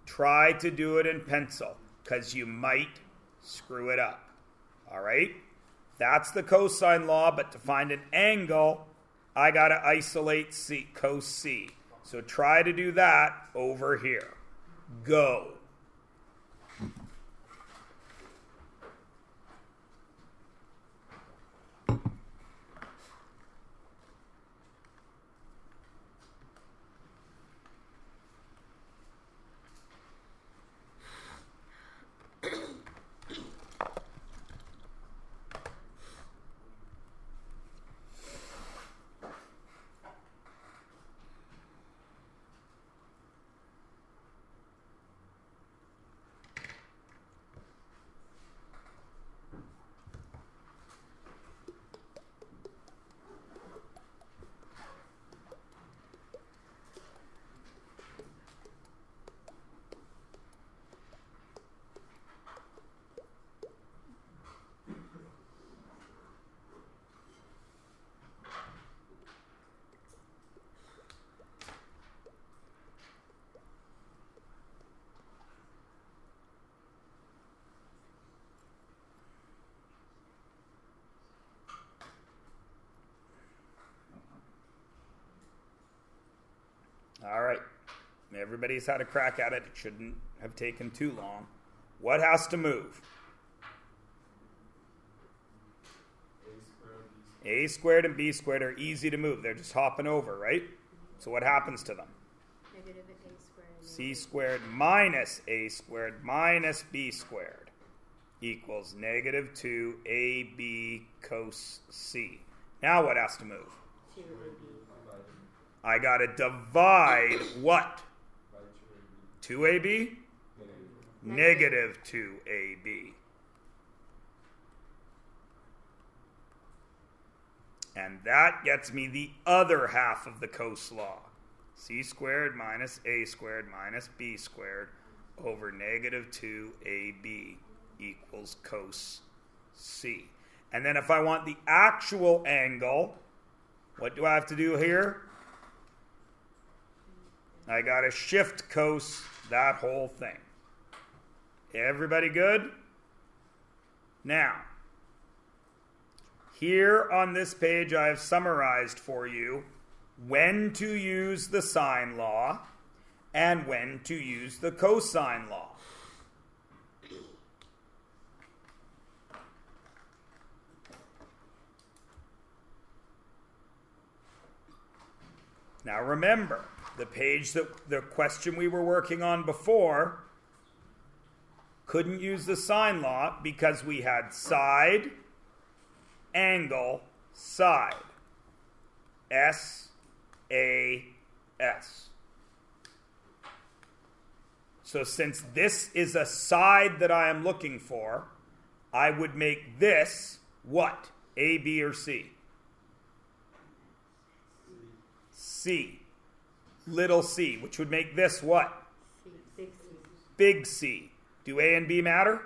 try to do it in pencil because you might screw it up. All right? That's the cosine law, but to find an angle, I got to isolate cos C. So try to do that over here. Go. All right. Everybody's had a crack at it. It shouldn't have taken too long. What has to move? A squared and B squared are easy to move. They're just hopping over, right? So what happens to them? Negative A squared. C squared minus A squared minus B squared equals negative 2AB cos C. Now what has to move? 2AB. I got to divide what? 2AB? Negative 2AB. And that gets me the other half of the cos law. C squared minus A squared minus B squared over negative 2AB equals cos C. And then if I want the actual angle, what do I have to do here? I got to shift cos that whole thing. Everybody good? Now, here on this page I have summarized for you when to use the sine law and when to use the cosine law. Now remember, the page that the question we were working on before couldn't use the sine law because we had side, angle, side. S, A, S. So since this is a side that I am looking for, I would make this what? A, B, or C? C. Little c, which would make this what? C. Big C. Big C. Do A and B matter?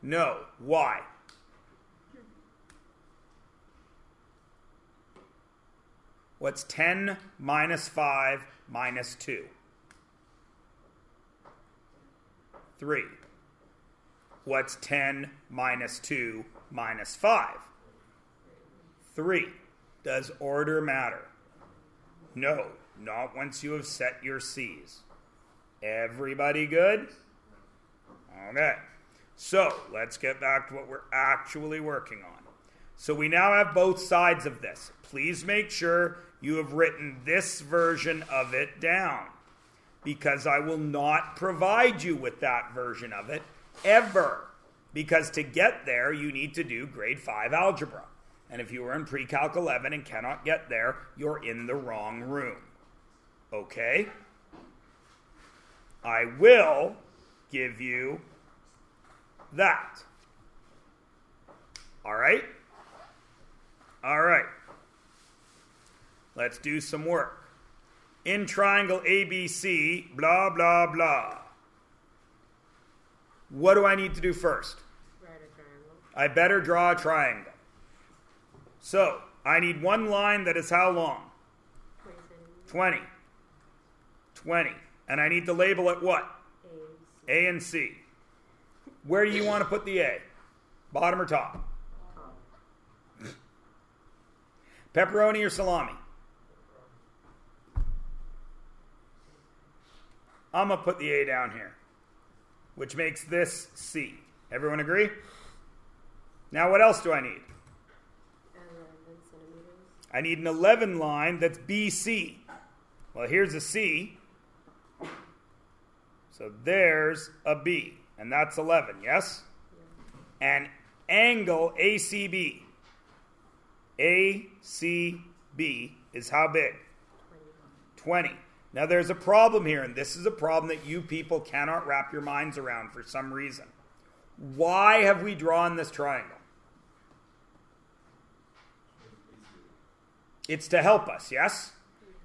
No. Why? What's 10 minus 5 minus 2? 3. What's 10 minus 2 minus 5? 3. Does order matter? No, not once you have set your C's. Everybody good? Okay. So, let's get back to what we're actually working on. So we now have both sides of this. Please make sure you have written this version of it down, because I will not provide you with that version of it ever. Because to get there, you need to do grade 5 algebra. And if you are in pre-calc 11 and cannot get there, you're in the wrong room. Okay? I will give you that. All right? All right. Let's do some work. In triangle ABC, blah, blah, blah. What do I need to do first? Write a triangle. I better draw a triangle. So, I need one line that is how long? 20 centimeters. 20. 20. And I need to label it what? A, A and C. Where do you want to put the A? Bottom or top? top. Pepperoni or salami? I'm going to put the A down here, which makes this C. Everyone agree? Now what else do I need? 11 centimeters. I need an 11 line that's BC. Well, here's a C. So there's a B. And that's 11, yes? Yeah. And angle ACB. ACB is how big? 20. 20. Now there's a problem here, and this is a problem that you people cannot wrap your minds around for some reason. Why have we drawn this triangle? It's to help us, yes?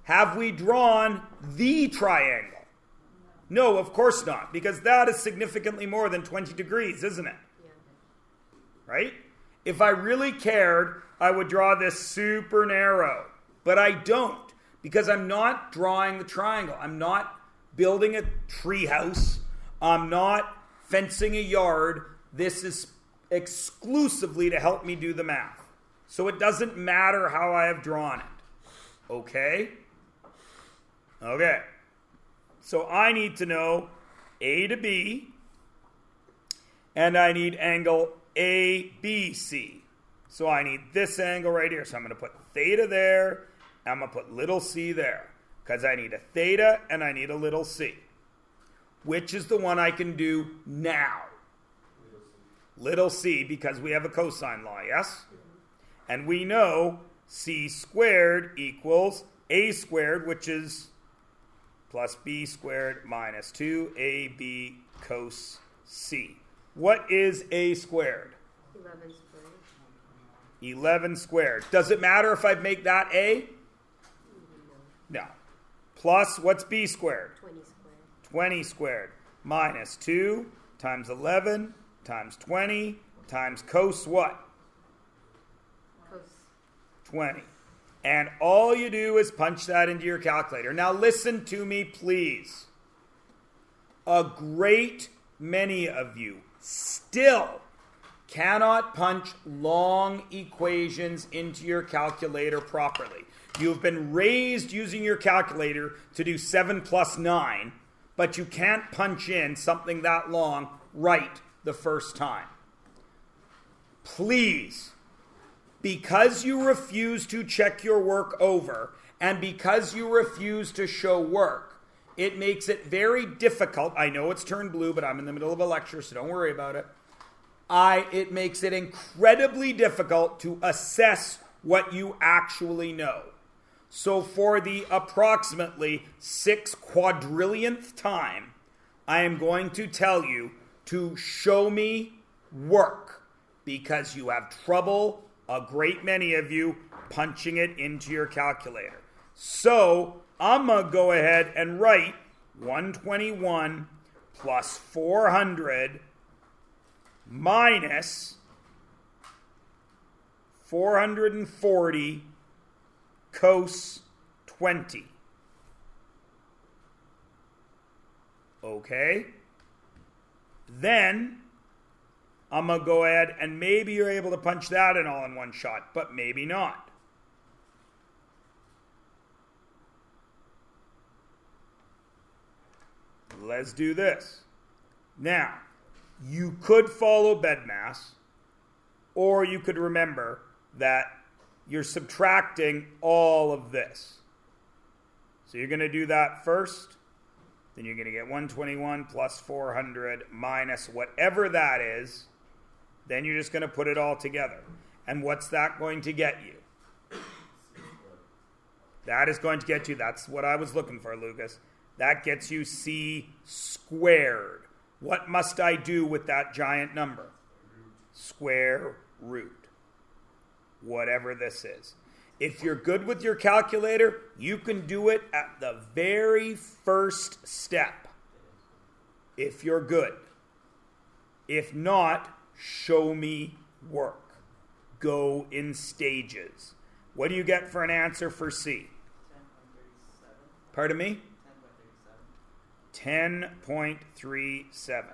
Have we drawn the triangle? No, of course not, because that is significantly more than 20 degrees, isn't it? Yeah. Right? If I really cared, I would draw this super narrow. But I don't, because I'm not drawing the triangle. I'm not building a tree house. I'm not fencing a yard. This is exclusively to help me do the math. So it doesn't matter how I have drawn it. Okay? Okay. So I need to know A to B, and I need angle ABC. So I need this angle right here. So I'm going to put theta there, and I'm going to put little c there, because I need a theta and I need a little c. Which is the one I can do now? Little c, because we have a cosine law, yes? And we know c squared equals a squared, which is plus b squared minus 2ab cos c. What is a squared? 11 squared. 11 squared. Does it matter if I make that a? No. Plus, what's b squared? 20 squared. 20 squared minus 2 times 11 times 20 times cos what? Cos. 20. And all you do is punch that into your calculator. Now listen to me, please. A great many of you still cannot punch long equations into your calculator properly. You've been raised using your calculator to do 7 plus 9, but you can't punch in something that long right the first time. Please, because you refuse to check your work over, and because you refuse to show work, it makes it very difficult. I know it's turned blue, but I'm in the middle of a lecture, so don't worry about it. It makes it incredibly difficult to assess what you actually know. So for the approximately 6 quadrillionth time, I am going to tell you to show me work, because you have trouble, a great many of you, punching it into your calculator. So I'm going to go ahead and write 121 plus 400 minus 440 cos 20. Okay? Then I'm going to go ahead and maybe you're able to punch that in all in one shot, but maybe not. Let's do this. Now, you could follow BEDMAS, or you could remember that you're subtracting all of this. So you're going to do that first. Then you're going to get 121 plus 400 minus whatever that is. Then you're just going to put it all together. And what's that going to get you? That is going to get you, that's what I was looking for, Lucas. That gets you c squared. What must I do with that giant number? Square root. Whatever this is. If you're good with your calculator, you can do it at the very first step. If you're good. If not, show me work. Go in stages. What do you get for an answer for C? 10 by 37. Pardon me? 10 by 37. 10.37.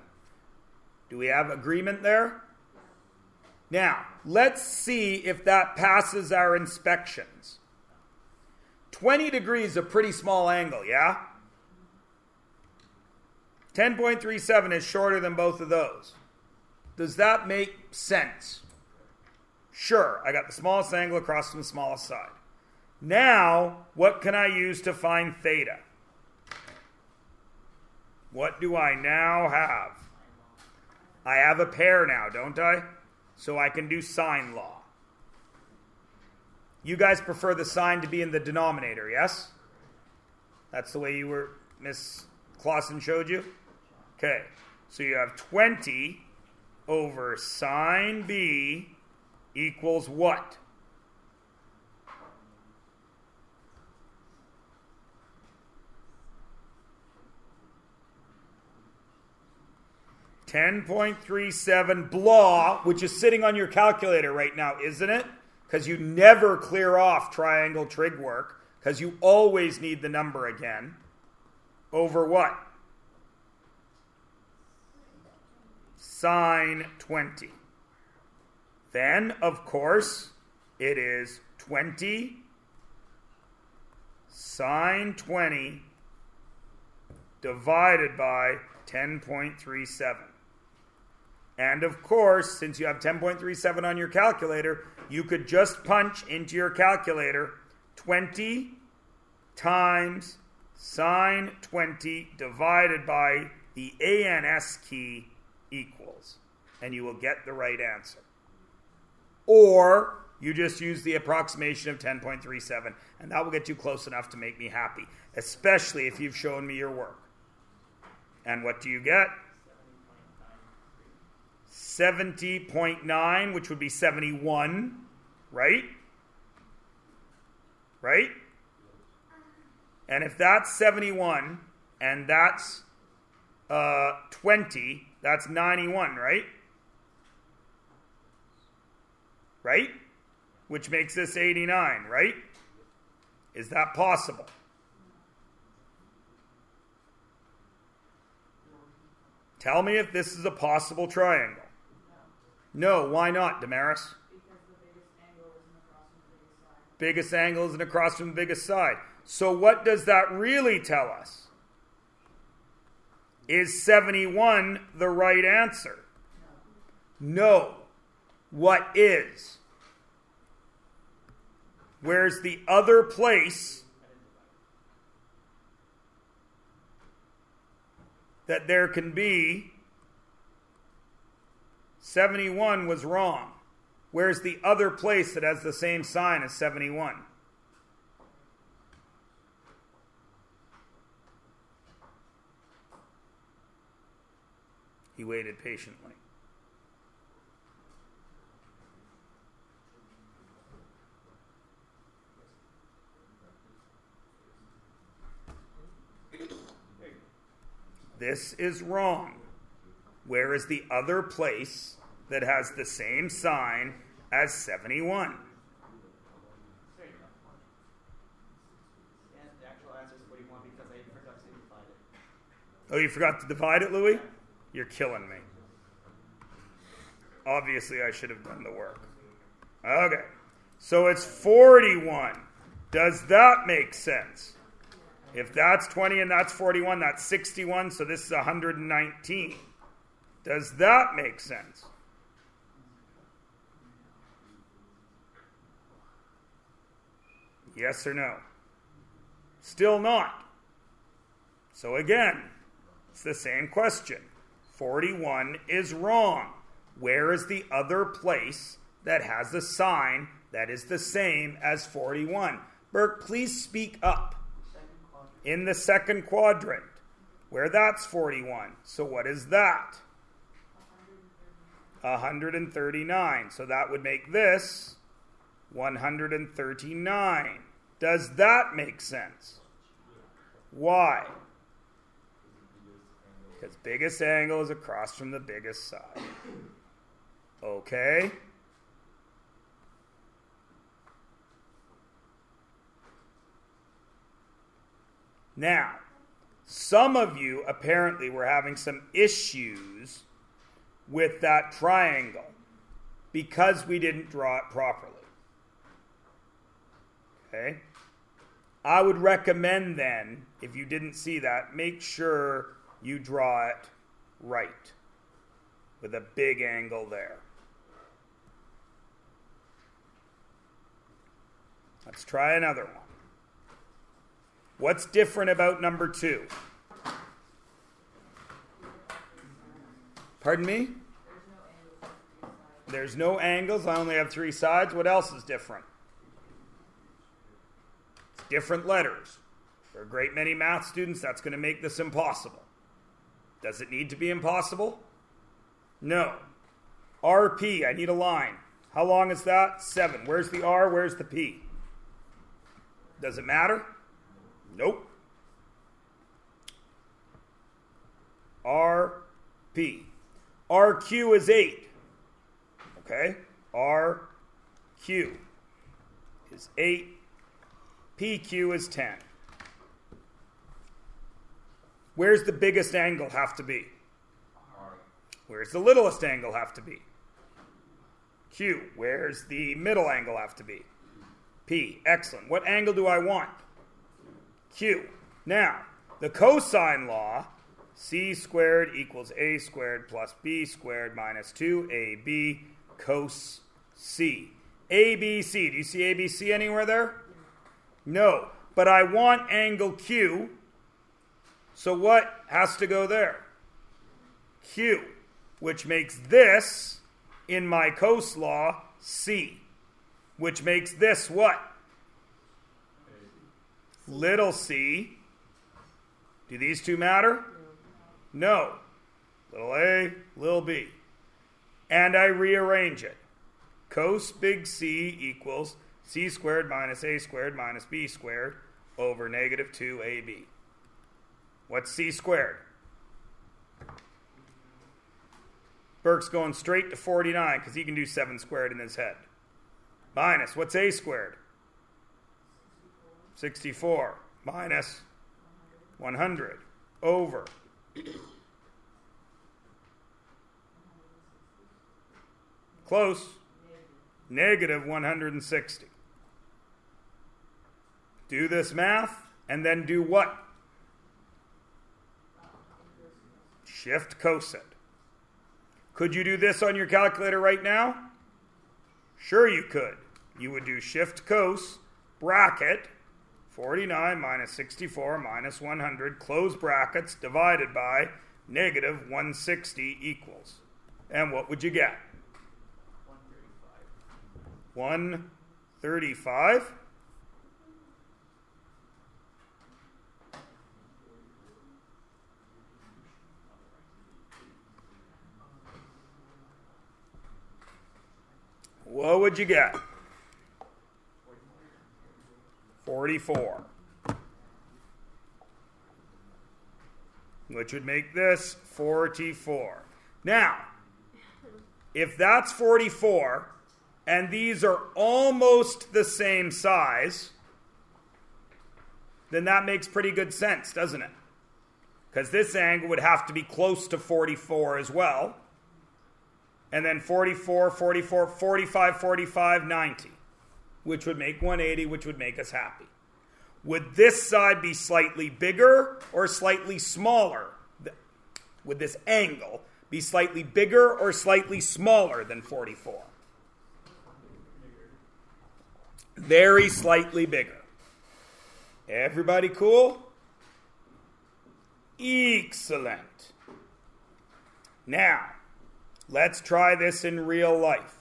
Do we have agreement there? Now, let's see if that passes our inspections. 20 degrees is a pretty small angle, yeah? 10.37 is shorter than both of those. Does that make sense? Sure, I got the smallest angle across from the smallest side. Now, what can I use to find theta? What do I now have? I have a pair now, don't I? So I can do sine law. You guys prefer the sine to be in the denominator, yes? That's the way Miss Clausen showed you? Okay, so you have 20 over sine B equals what? $10.37 blah, which is sitting on your calculator right now, isn't it? Because you never clear off triangle trig work, because you always need the number again. Over what? Sine 20. Then, of course, it is 20 sine 20 divided by 10.37. And of course, since you have 10.37 on your calculator, you could just punch into your calculator 20 times sine 20 divided by the ANS key equals. And you will get the right answer. Or you just use the approximation of 10.37, and that will get you close enough to make me happy, especially if you've shown me your work. And what do you get? 70.9, which would be 71, right? Right? And if that's 71, and that's 20, that's 91, right? Right? Which makes this 89, right? Is that possible? Tell me if this is a possible triangle. No, why not, Damaris? Because the biggest angle isn't across from the biggest side. Biggest angle isn't across from the biggest side. So what does that really tell us? Is 71 the right answer? No. What is? Where's the other place that there can be 71 was wrong? Where's the other place that has the same sign as 71? He waited patiently. This is wrong. Where is the other place that has the same sign as 71? And the actual answer is 41 because I forgot to divide it. Oh, you forgot to divide it, Louis? You're killing me. Obviously, I should have done the work. Okay. So it's 41. Does that make sense? If that's 20 and that's 41, that's 61, so this is 119. Does that make sense? Yes or no? Still not. So again, it's the same question. 41 is wrong. Where is the other place that has a sign that is the same as 41? Burke, please speak up. In the second quadrant, where that's 41. So what is that? 139. So that would make this 139. Does that make sense? Why? Because biggest angle is across from the biggest side. Okay? Now, Some of you apparently were having some issues with that triangle because we didn't draw it properly. Okay? I would recommend then, if you didn't see that, make sure you draw it right with a big angle there. Let's try another one. What's different about number 2? Pardon me? There's no angles. I only have 3 sides. What else is different? It's different letters. For a great many math students, that's going to make this impossible. Does it need to be impossible? No. RP, I need a line. How long is that? 7. Where's the R? Where's the P? Does it matter? Nope. RP. RQ is 8. Okay? RQ is 8. PQ is 10. Where's the biggest angle have to be? Where's the littlest angle have to be? Q. Where's the middle angle have to be? P. Excellent. What angle do I want? Q. Now, the cosine law, c squared equals a squared plus b squared minus 2ab cos c. ABC. Do you see ABC anywhere there? No. But I want angle Q. So what has to go there? Q, which makes this, in my cos law, C, which makes this what? Little c. Do these two matter? No. Little a, little b. And I rearrange it. Cos big C equals c squared minus a squared minus b squared over negative 2ab. What's c squared? Burke's going straight to 49 because he can do 7 squared in his head. Minus, what's a squared? 64. Minus 100 over. Close. Negative 160. Do this math and then do what? Shift cos it. Could you do this on your calculator right now? Sure you could. You would do shift cos, bracket, 49 minus 64 minus 100, close brackets, divided by negative 160 equals. And what would you get? 135. What would you get? 44. Which would make this 44. Now, if that's 44, and these are almost the same size, then that makes pretty good sense, doesn't it? Because this angle would have to be close to 44 as well. And then 44, 44, 45, 45, 90, which would make 180, which would make us happy. Would this side be slightly bigger or slightly smaller? Would this angle be slightly bigger or slightly smaller than 44? Very slightly bigger. Everybody cool? Excellent. Now, let's try this in real life.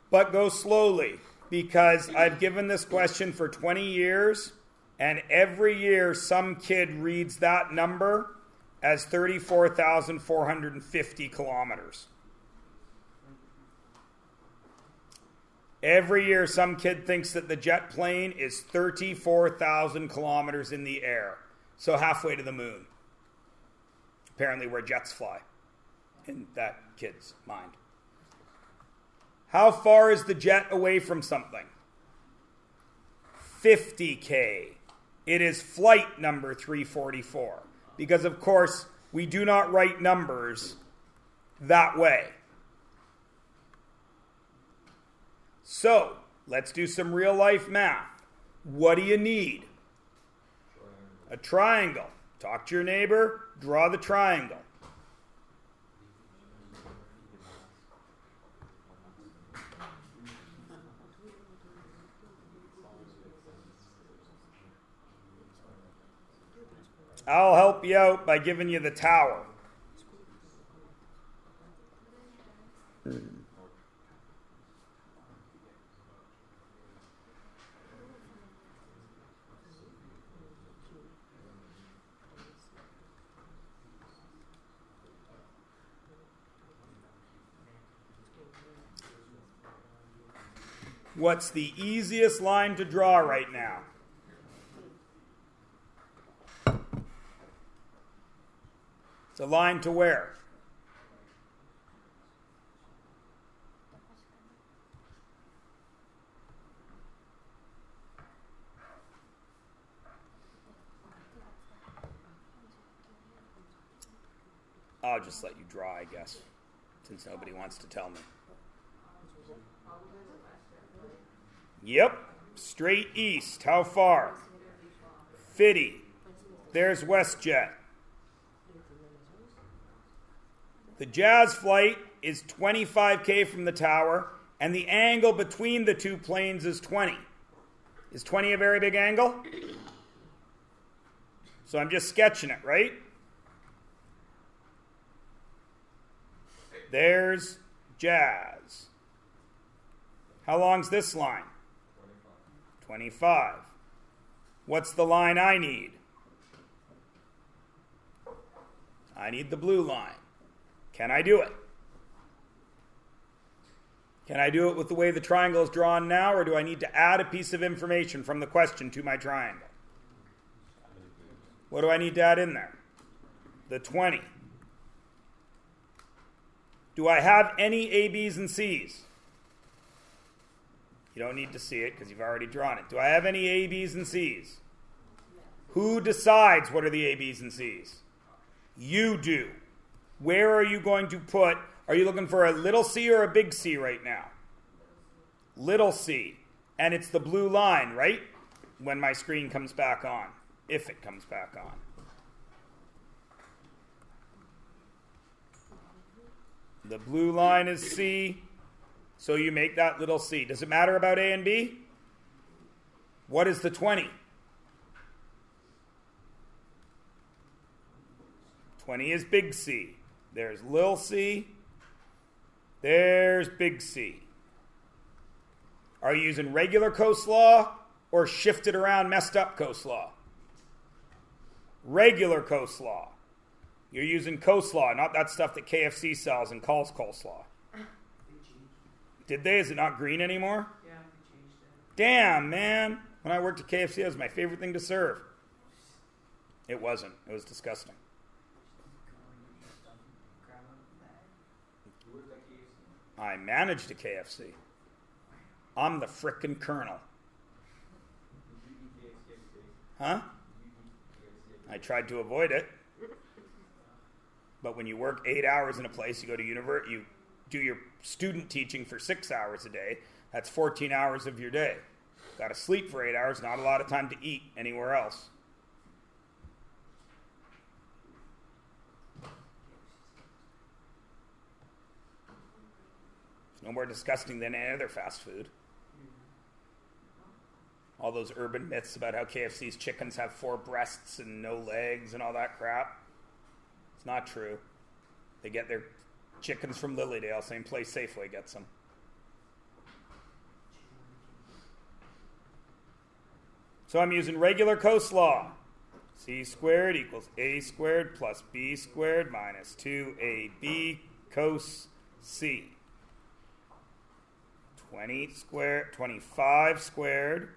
But go slowly, because I've given this question for 20 years, and every year some kid reads that number as 34,450 kilometers. Every year some kid thinks that the jet plane is 34,000 kilometers in the air, so halfway to the moon. Apparently where jets fly, in that kid's mind. How far is the jet away from something? 50K. It is flight number 344. Because, of course, we do not write numbers that way. So, let's do some real-life math. What do you need? A triangle. Talk to your neighbor, draw the triangle. I'll help you out by giving you the tower. What's the easiest line to draw right now? It's a line to where? I'll just let you draw, I guess, since nobody wants to tell me. Yep, straight east. How far? 50. There's WestJet. The Jazz flight is 25K from the tower, and the angle between the two planes is 20. Is 20 a very big angle? So I'm just sketching it, right? There's Jazz. How long's this line? 25. What's the line I need? I need the blue line. Can I do it? Can I do it with the way the triangle is drawn now, or do I need to add a piece of information from the question to my triangle? What do I need to add in there? The 20. Do I have any A, B's, and C's? You don't need to see it because you've already drawn it. Do I have any A, B's, and C's? Who decides what are the A, B's, and C's? You do. Where are you going to put, are you looking for a little c or a big C right now? Little c. And it's the blue line, right? When my screen comes back on. If it comes back on. The blue line is C, so you make that little c. Does it matter about A and B? What is the 20? 20 is big C. There's little c. There's big C. Are you using regular coastlaw or shifted around, messed up coastlaw? Regular coastlaw. You're using coastlaw, not that stuff that KFC sells and calls coleslaw. Did they? Is it not green anymore? Yeah, we changed it. Damn, man. When I worked at KFC, that was my favorite thing to serve. It wasn't. It was disgusting. I managed a KFC. I'm the frickin' colonel. Huh? I tried to avoid it. But when you work 8 hours in a place, you go to university, you do your student teaching for 6 hours a day. That's 14 hours of your day. Got to sleep for 8 hours, not a lot of time to eat anywhere else. It's no more disgusting than any other fast food. All those urban myths about how KFC's chickens have 4 breasts and no legs and all that crap. It's not true. They get their chickens from Lilydale, same place Safeway gets them. So I'm using regular coastlaw. C squared equals A squared plus B squared minus 2AB cos C. 25 squared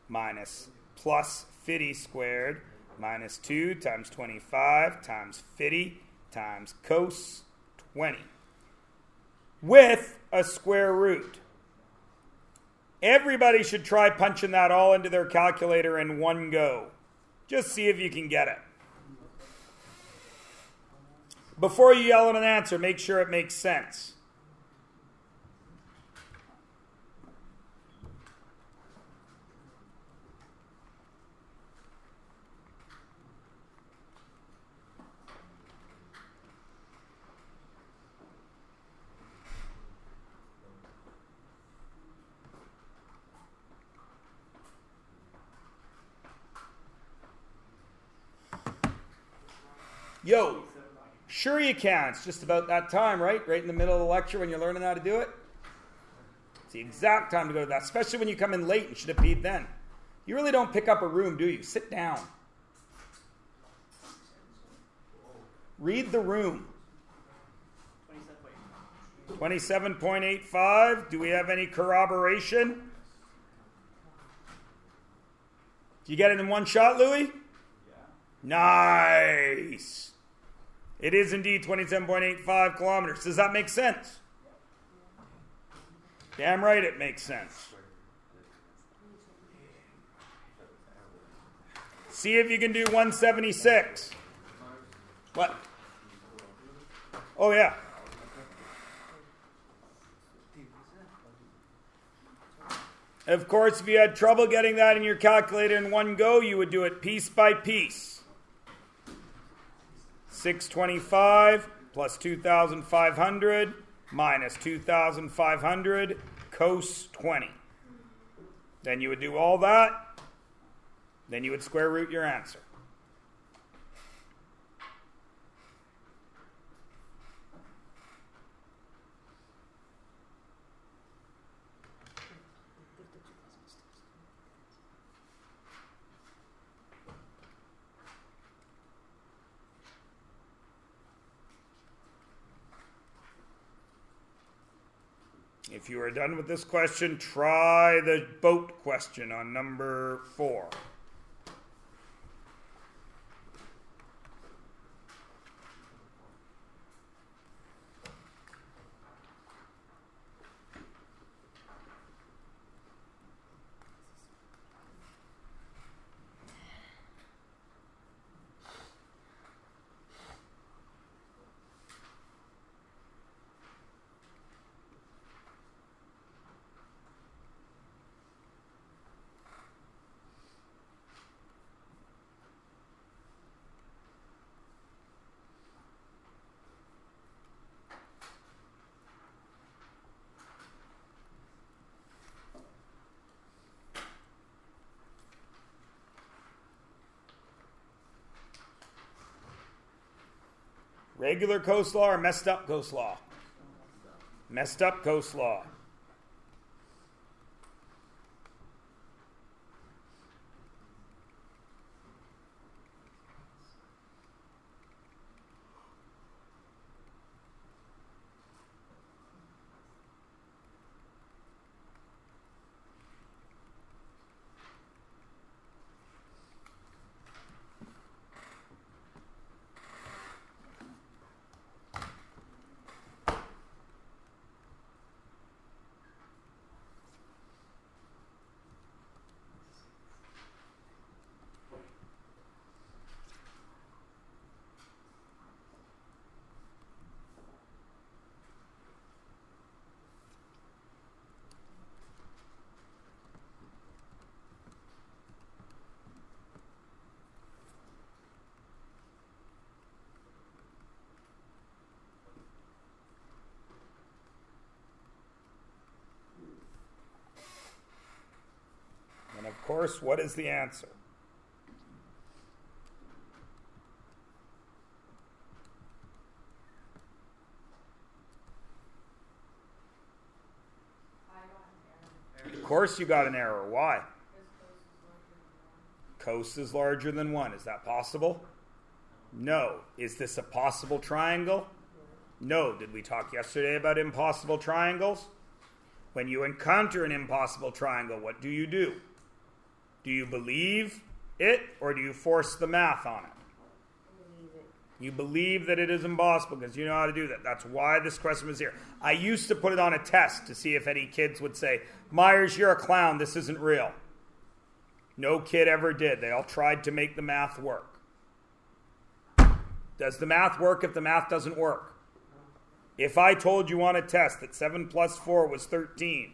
minus plus 50 squared minus 2 times 25 times 50 times cos 20 with a square root. Everybody should try punching that all into their calculator in one go. Just see if you can get it. Before you yell at an answer, make sure it makes sense. Yo, sure you can. It's just about that time, right? Right in the middle of the lecture when you're learning how to do it. It's the exact time to go to that, especially when you come in late and should have peed then. You really don't pick up a room, do you? Sit down. Read the room. 27.85. Do we have any corroboration? Did you get it in one shot, Louis? Nice. It is indeed 27.85 kilometers. Does that make sense? Damn right it makes sense. See if you can do 176. What? Oh, yeah. Of course, if you had trouble getting that in your calculator in one go, you would do it piece by piece. 625 plus 2,500 minus 2,500 cos 20. Then you would do all that. Then you would square root your answer. If you are done with this question, try the boat question on number 4. Regular coastlaw or messed up coastlaw? Messed up coastlaw. And of course, what is the answer? Of course you got an error. Why? Cos is larger than 1. Is that possible? No. Is this a possible triangle? No. Did we talk yesterday about impossible triangles? When you encounter an impossible triangle, what do? Do you believe it or do you force the math on it? You believe that it is impossible because you know how to do that. That's why this question was here. I used to put it on a test to see if any kids would say, Myers, you're a clown. This isn't real. No kid ever did. They all tried to make the math work. Does the math work if the math doesn't work? If I told you on a test that 7 plus 4 was 13,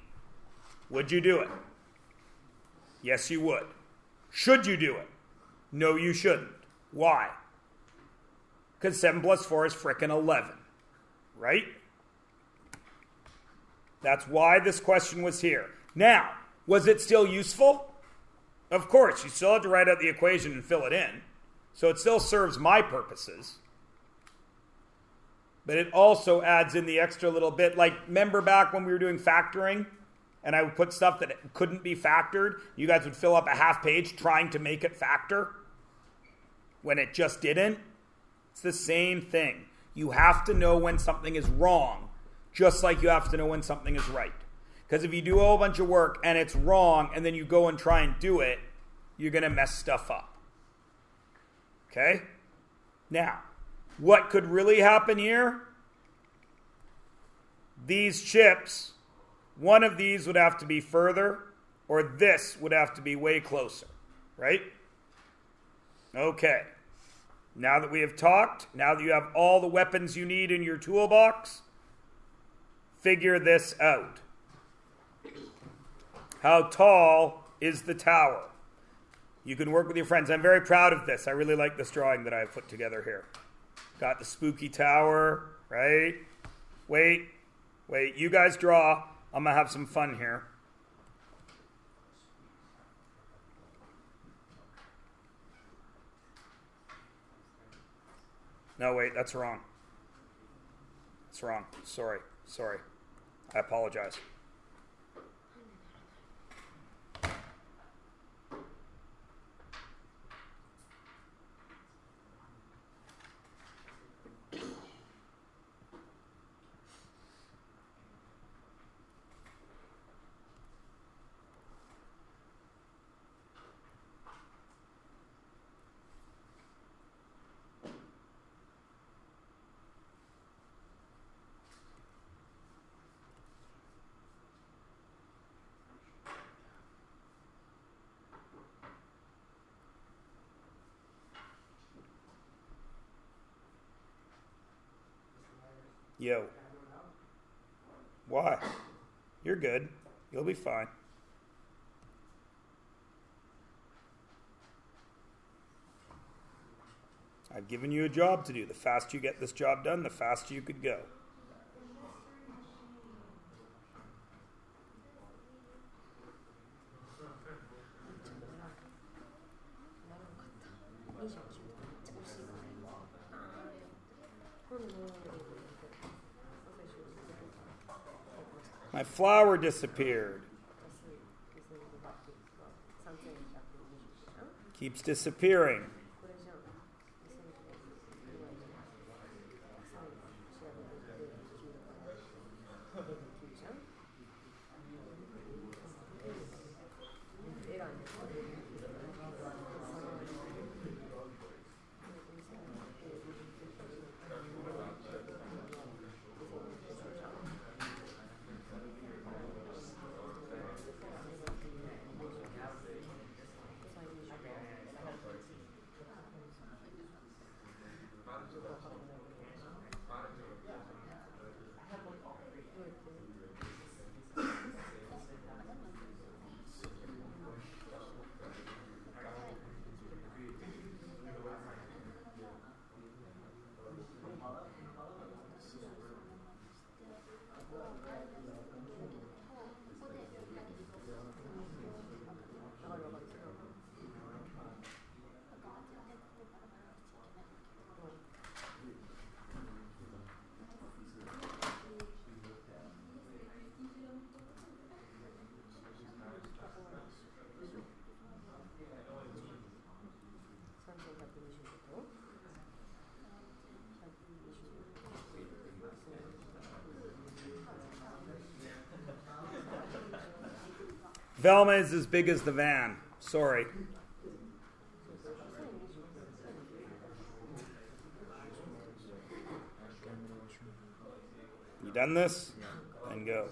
would you do it? Yes, you would. Should you do it? No, you shouldn't. Why? Because 7 plus 4 is frickin' 11. Right? That's why this question was here. Now, was it still useful? Of course, you still have to write out the equation and fill it in. So it still serves my purposes. But it also adds in the extra little bit. Like, remember back when we were doing factoring? And I would put stuff that couldn't be factored. You guys would fill up a half page trying to make it factor when it just didn't. It's the same thing. You have to know when something is wrong, just like you have to know when something is right. Because if you do a whole bunch of work and it's wrong and then you go and try and do it, you're going to mess stuff up. Okay? Now, what could really happen here? These chips, one of these would have to be further, or this would have to be way closer. Right? Okay. Now that we have talked, now that you have all the weapons you need in your toolbox, figure this out. How tall is the tower? You can work with your friends. I'm very proud of this. I really like this drawing that I have put together here. Got the spooky tower, right? Wait. You guys draw. I'm going to have some fun here. No, wait, that's wrong. That's wrong. Sorry. I apologize. Yo. Why? You're good. You'll be fine. I've given you a job to do. The faster you get this job done, the faster you could go. My flower disappeared. Keeps disappearing. Velma is as big as the van. Sorry. done this? Then go.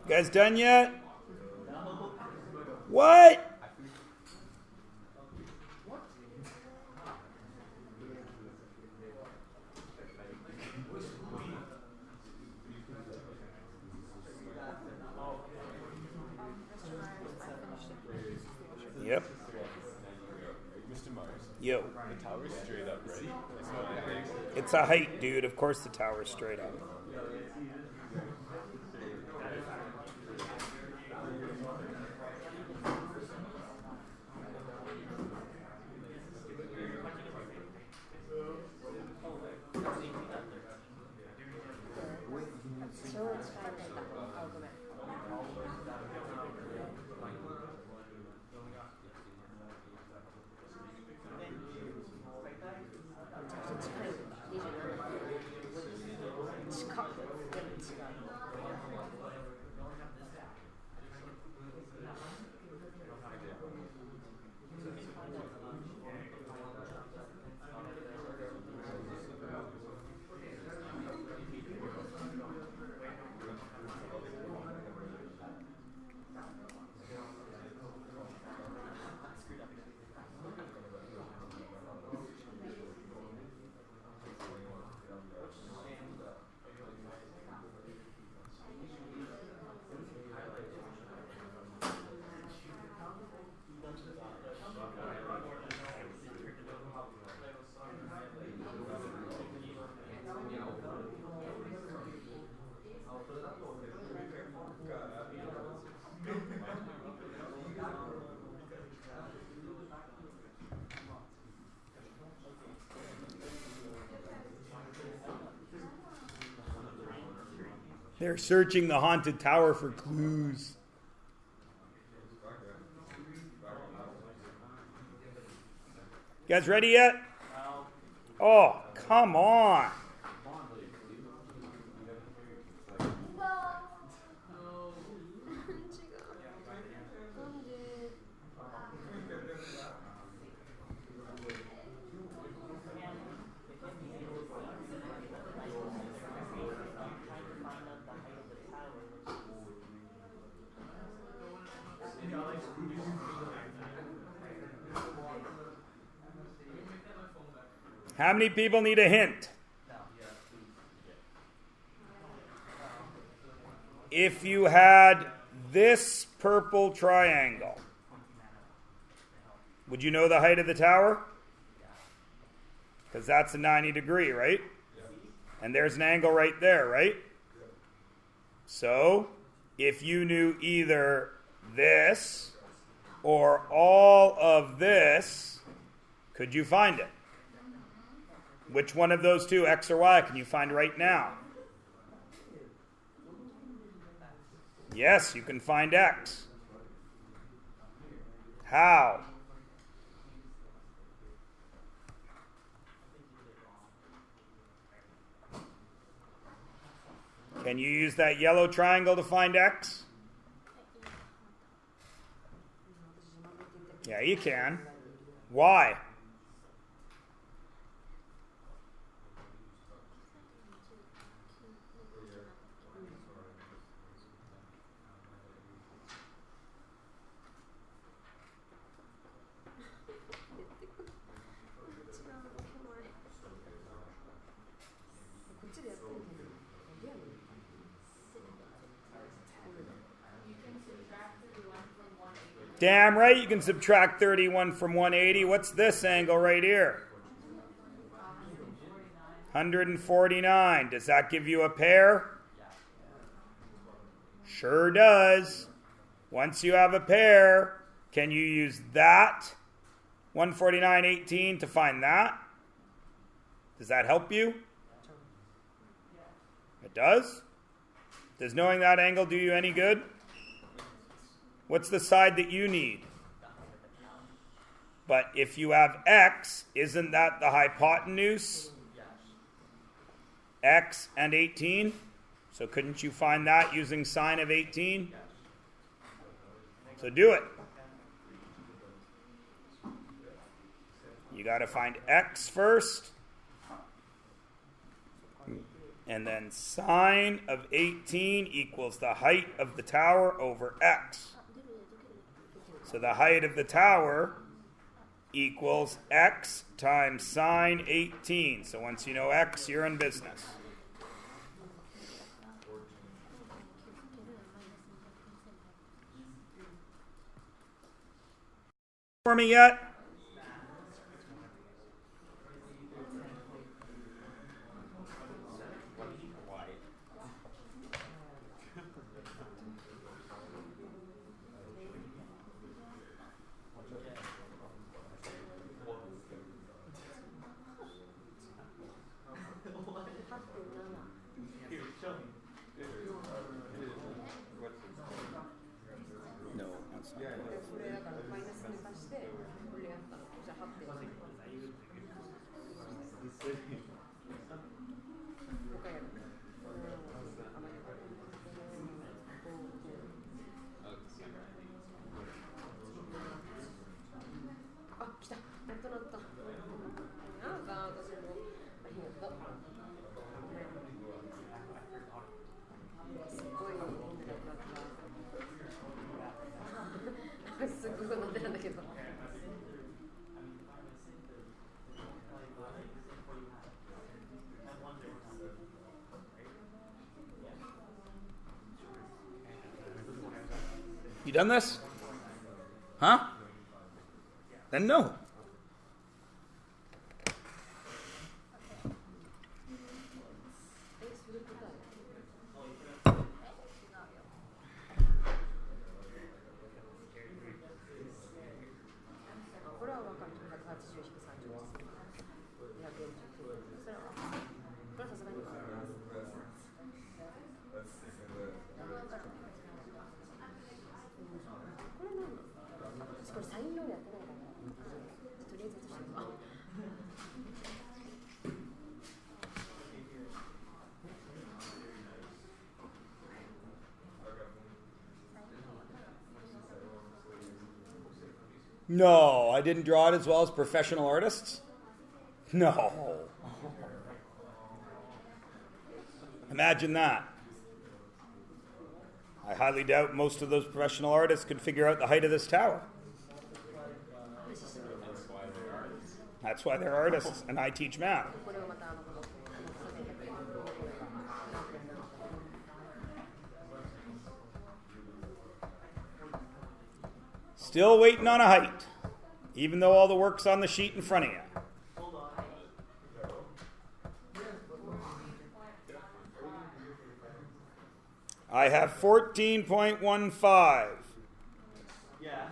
You guys done yet? What? Yep. Mr. Mars, Yo. the tower's straight up, right? It's not a angle. It's a height, dude. Of course the tower's straight up. They're searching the haunted tower for clues. You guys ready yet? Oh, come on. How many people need a hint? If you had this purple triangle, would you know the height of the tower? Because that's a 90 degree, right? And there's an angle right there, right? So, if you knew either this or all of this, could you find it? Which one of those two, x or y, can you find right now? Yes, you can find x. How? Can you use that yellow triangle to find x? Yeah, you can. Why? Damn right you can subtract 31 from 180. What's this angle right here? 149. Does that give you a pair? Sure does. Once you have a pair, can you use that 149.18 to find that? Does that help you? It does? Does knowing that angle do you any good? What's the side that you need? But if you have x, isn't that the hypotenuse? X and 18? So couldn't you find that using sine of 18? So do it. You got to find x first. And then sine of 18 equals the height of the tower over x. So the height of the tower equals x times sine 18. So once you know x, you're in business. For me yet? You done this? Huh? Then no. No, I didn't draw it as well as professional artists. No. Imagine that. I highly doubt most of those professional artists could figure out the height of this tower. That's why they're artists, and I teach math. Still waiting on a height, even though all the work's on the sheet in front of you. I have 14.15. Yeah.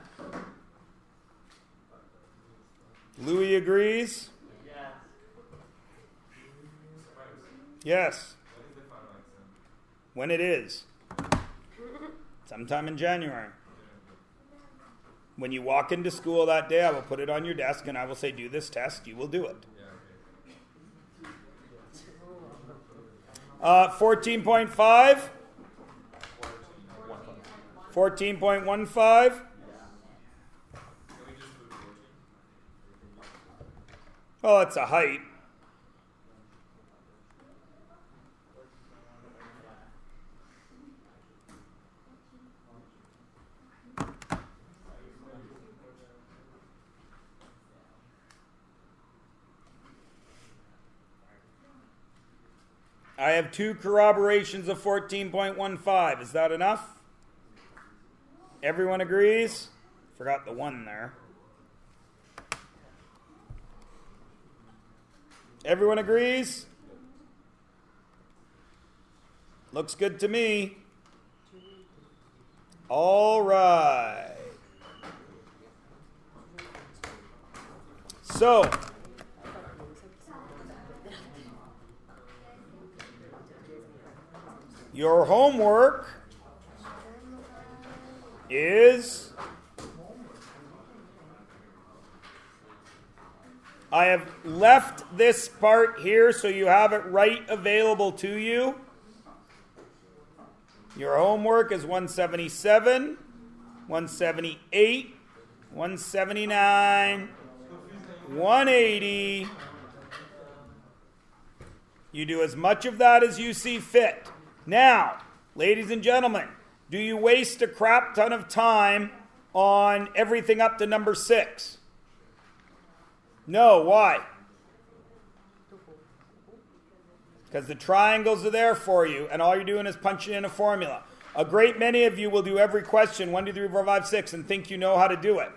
Louis agrees. Yeah. Yes. When it is. Sometime in January. When you walk into school that day, I will put it on your desk and I will say, do this test. You will do it. 14.5. 14.15. Well, it's a height. I have two corroborations of 14.15. Is that enough? Everyone agrees? Forgot the one there. Everyone agrees? Looks good to me. All right. So, your homework is, I have left this part here so you have it right available to you. Your homework is 177, 178, 179, 180. You do as much of that as you see fit. Now, ladies and gentlemen, do you waste a crap ton of time on everything up to number 6? No, why? Because the triangles are there for you, and all you're doing is punching in a formula. A great many of you will do every question, 1, 2, 3, 4, 5, 6, and think you know how to do it.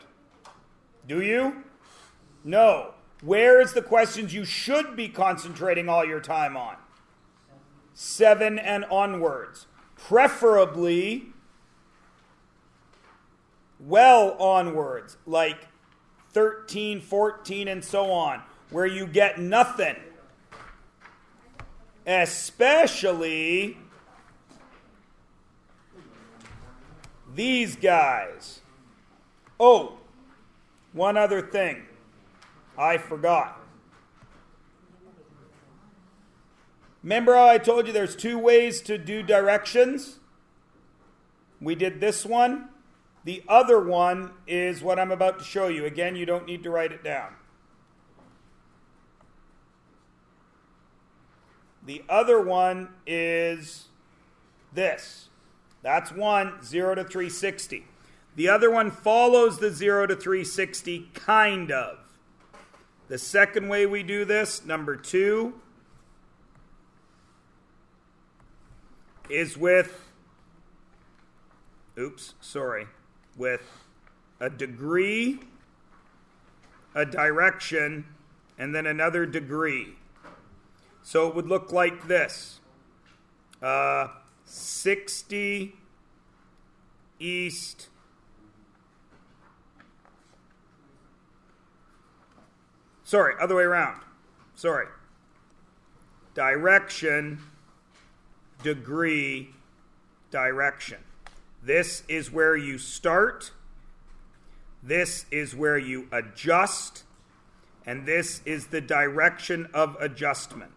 Do you? No. Where is the questions you should be concentrating all your time on? 7 and onwards. Preferably well onwards, like 13, 14, and so on, where you get nothing. Especially these guys. Oh, one other thing. I forgot. Remember how I told you there's 2 ways to do directions? We did this one. The other one is what I'm about to show you. Again, you don't need to write it down. The other one is this. That's 1, 0 to 360. The other one follows the 0 to 360, kind of. The second way we do this, number 2, is with a degree, a direction, and then another degree. So it would look like this. 60 east, other way around. Direction, degree, direction. This is where you start. This is where you adjust. And this is the direction of adjustment.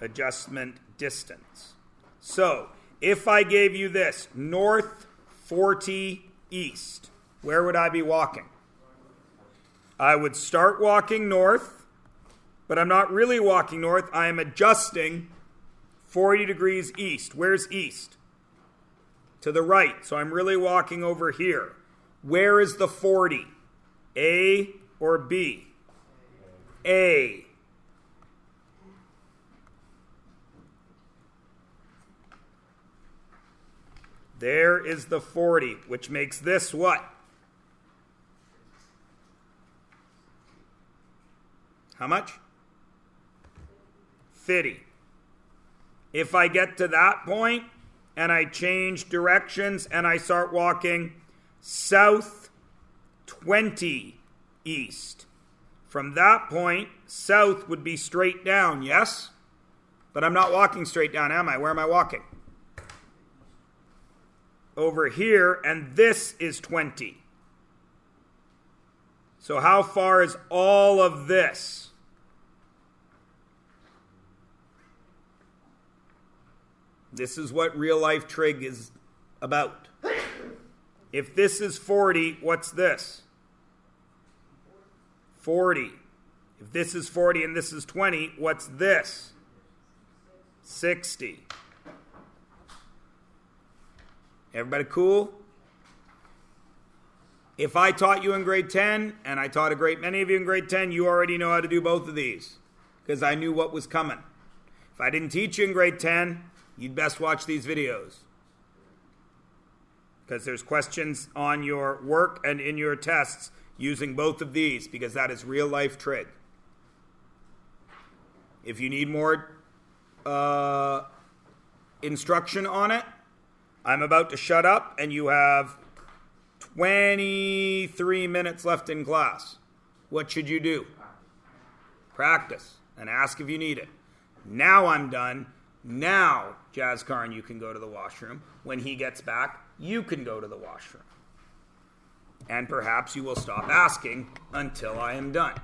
Adjustment distance. So, if I gave you this, north 40 east, where would I be walking? I would start walking north, but I'm not really walking north. I am adjusting 40 degrees east. Where's east? To the right. So I'm really walking over here. Where is the 40? A or B? A. There is the 40, which makes this what? How much? 50. If I get to that point and I change directions and I start walking south 20 east. From that point, south would be straight down, yes? But I'm not walking straight down, am I? Where am I walking? Over here, and this is 20. So how far is all of this? This is what real life trig is about. If this is 40, what's this? 40. If this is 40 and this is 20, what's this? 60. Everybody cool? If I taught you in grade 10, and I taught a great many of you in grade 10, you already know how to do both of these, because I knew what was coming. If I didn't teach you in grade 10, you'd best watch these videos, because there's questions on your work and in your tests using both of these, because that is real life trig. If you need more instruction on it, I'm about to shut up, and you have 23 minutes left in class. What should you do? Practice and ask if you need it. Now I'm done. Now, Jazzkarn, you can go to the washroom. When he gets back, you can go to the washroom. And perhaps you will stop asking until I am done.